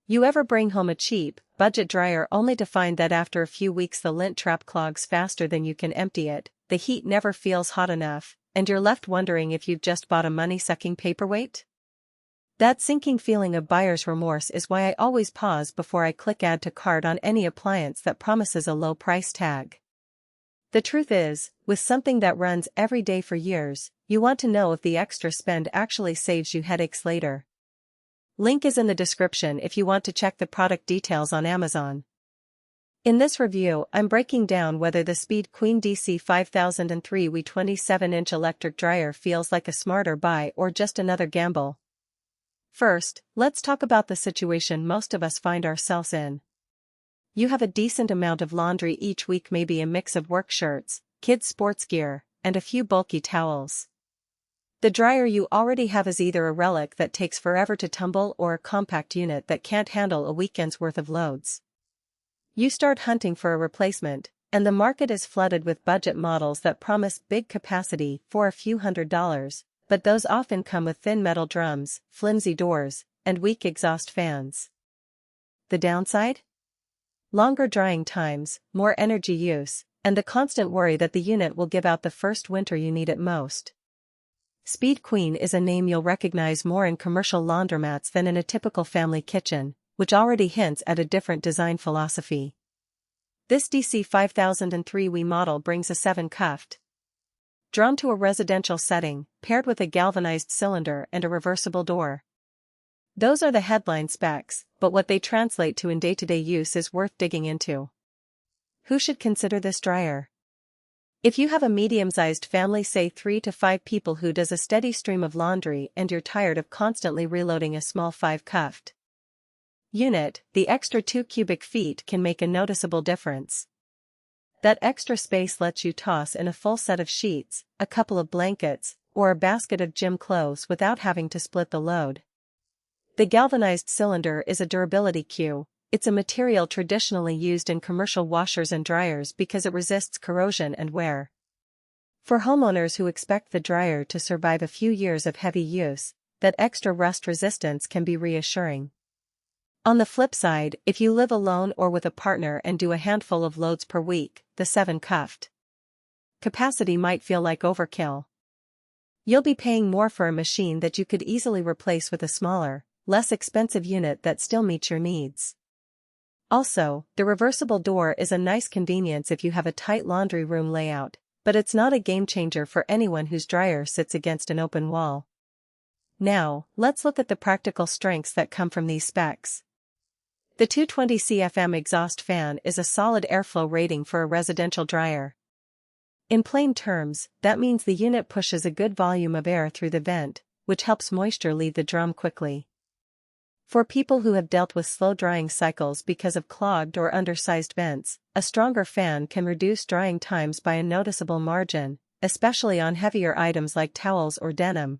You ever bring home a cheap, budget dryer only to find that after a few weeks the lint trap clogs faster than you can empty it, the heat never feels hot enough, and you're left wondering if you've just bought a money-sucking paperweight? That sinking feeling of buyer's remorse is why I always pause before I click add to cart on any appliance that promises a low price tag. The truth is, with something that runs every day for years, you want to know if the extra spend actually saves you headaches later. Link is in the description if you want to check the product details on Amazon. In this review, I'm breaking down whether the Speed Queen DC5003WE 27-inch electric dryer feels like a smarter buy or just another gamble. First, let's talk about the situation most of us find ourselves in. You have a decent amount of laundry each week, maybe a mix of work shirts, kids' sports gear, and a few bulky towels. The dryer you already have is either a relic that takes forever to tumble or a compact unit that can't handle a weekend's worth of loads. You start hunting for a replacement, and the market is flooded with budget models that promise big capacity for a few $100s, but those often come with thin metal drums, flimsy doors, and weak exhaust fans. The downside? Longer drying times, more energy use, and the constant worry that the unit will give out the first winter you need it most. Speed Queen is a name you'll recognize more in commercial laundromats than in a typical family kitchen, which already hints at a different design philosophy. This DC5003WE model brings a 7-cuffed drum to a residential setting, paired with a galvanized cylinder and a reversible door. Those are the headline specs, but what they translate to in day-to-day use is worth digging into. Who should consider this dryer? If you have a medium-sized family, say 3 to 5 people, who does a steady stream of laundry and you're tired of constantly reloading a small 5-cuffed unit, the extra 2 cubic feet can make a noticeable difference. That extra space lets you toss in a full set of sheets, a couple of blankets, or a basket of gym clothes without having to split the load. The galvanized cylinder is a durability cue. It's a material traditionally used in commercial washers and dryers because it resists corrosion and wear. For homeowners who expect the dryer to survive a few years of heavy use, that extra rust resistance can be reassuring. On the flip side, if you live alone or with a partner and do a handful of loads per week, the 7-cuffed capacity might feel like overkill. You'll be paying more for a machine that you could easily replace with a smaller, less expensive unit that still meets your needs. Also, the reversible door is a nice convenience if you have a tight laundry room layout, but it's not a game changer for anyone whose dryer sits against an open wall. Now, let's look at the practical strengths that come from these specs. The 220 CFM exhaust fan is a solid airflow rating for a residential dryer. In plain terms, that means the unit pushes a good volume of air through the vent, which helps moisture leave the drum quickly. For people who have dealt with slow drying cycles because of clogged or undersized vents, a stronger fan can reduce drying times by a noticeable margin, especially on heavier items like towels or denim.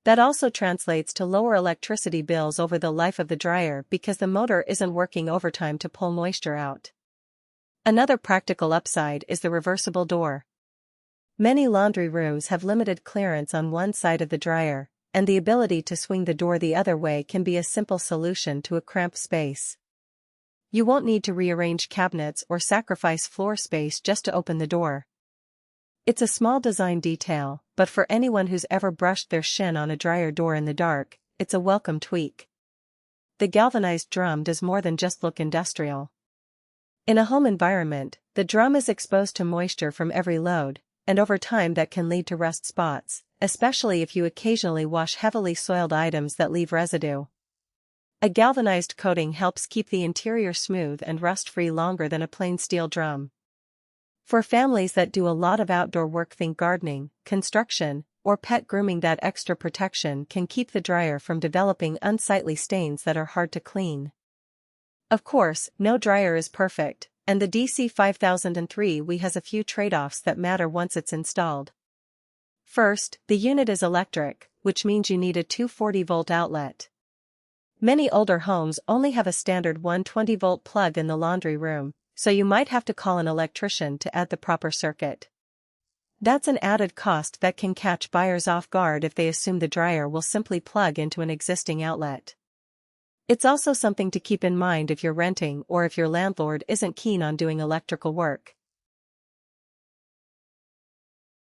That also translates to lower electricity bills over the life of the dryer because the motor isn't working overtime to pull moisture out. Another practical upside is the reversible door. Many laundry rooms have limited clearance on one side of the dryer, and the ability to swing the door the other way can be a simple solution to a cramped space. You won't need to rearrange cabinets or sacrifice floor space just to open the door. It's a small design detail, but for anyone who's ever brushed their shin on a dryer door in the dark, it's a welcome tweak. The galvanized drum does more than just look industrial. In a home environment, the drum is exposed to moisture from every load, and over time that can lead to rust spots, especially if you occasionally wash heavily soiled items that leave residue. A galvanized coating helps keep the interior smooth and rust-free longer than a plain steel drum. For families that do a lot of outdoor work, think gardening, construction, or pet grooming, that extra protection can keep the dryer from developing unsightly stains that are hard to clean. Of course, no dryer is perfect, and the DC5003WE has a few trade-offs that matter once it's installed. First, the unit is electric, which means you need a 240-volt outlet. Many older homes only have a standard 120-volt plug in the laundry room, so you might have to call an electrician to add the proper circuit. That's an added cost that can catch buyers off guard if they assume the dryer will simply plug into an existing outlet. It's also something to keep in mind if you're renting or if your landlord isn't keen on doing electrical work.